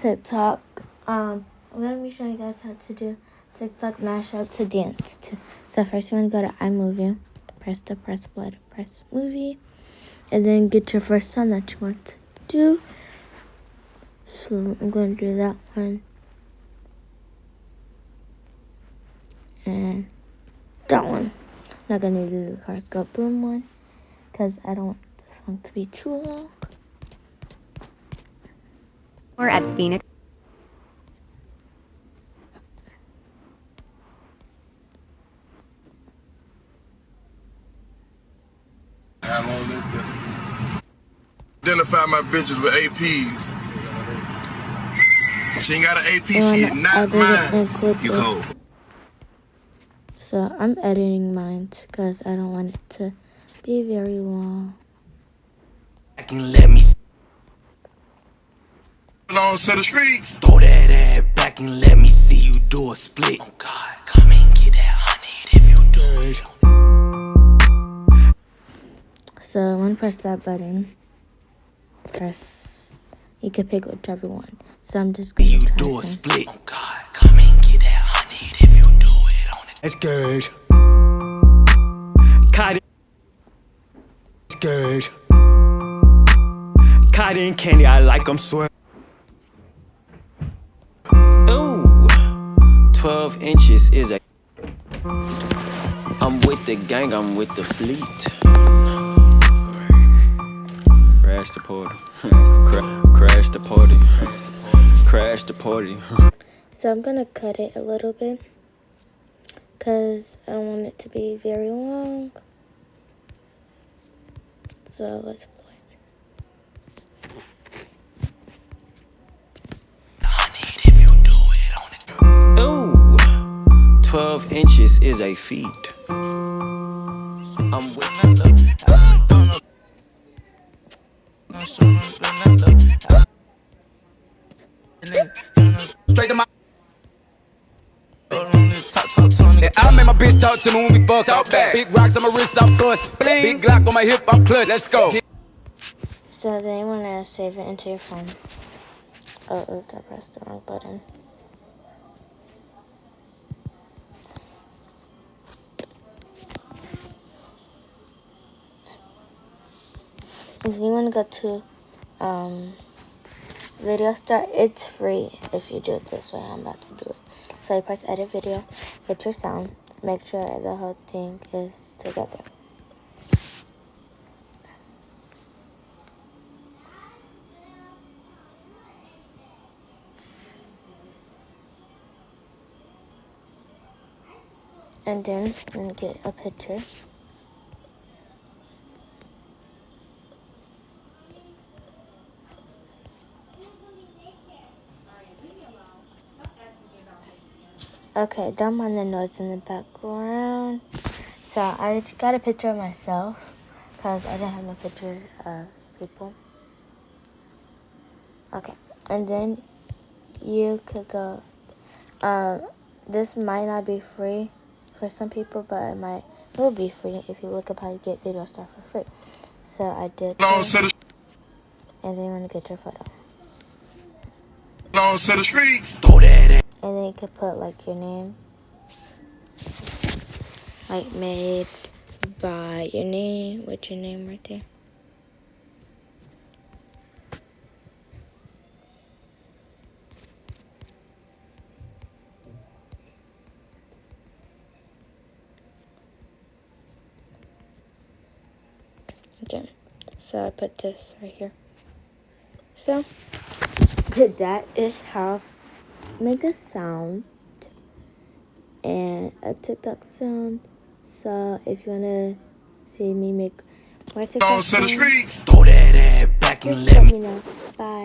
TikTok. I'm gonna be showing you guys how to do TikTok mashup to dance to. So first you want to go to iMovie, press play, press movie, and then get your first song that you want to do. So I'm going to do that one and that one. I'm not going to do the Cars Go Boom one because I don't want the song to be too long. We're at Phoenix. Identify my bitches with APs. She ain't got an AP, she not mine. You cold. So I'm editing mine because I don't want it to be very long. I can let me on to the streets. Throw that ass back and let me see you do a split. Oh God, come and get that honey if you do it. So when you press that button, you can pick whichever one. So I'm just going to do a split. Oh God, come and get that honey if you do it on it. It's good. It's good. Cotton candy, I like them swear. Ooh, 12 inches is a. I'm with the gang, I'm with the fleet. Crash the party. Crash the party. Crash the party. So I'm going to cut it a little bit because I don't want it to be very long. So let's play. Ooh, 12 inches is a feat. I'm with straight to my. I made my bitch talk to me when we fuck. Talk back. Big rocks on my wrist, I'm bust. Big Glock on my hip, I'm clutch. Let's go. So then you want to save it into your phone. Oh, oops, I pressed the wrong button. If you want to go to video start, it's free if you do it this way. I'm about to do it. So you press edit video, hit your sound, make sure the whole thing is together. And then I'm going to get a picture. Okay, don't mind the noise in the background. So I got a picture of myself because I didn't have no picture of people. Okay, and then you could go. This might not be free for some people, but will be free if you look up how to get video stuff for free. So I did this, and then you want to get your photo. On to the streets. Throw that. And then you could put like your name, like made by your name, with your name right there. Okay, so I put this right here. So that is how make a sound and a TikTok sound. So if you wanna see me make more TikTok sounds, throw that ass back and let me know. Bye.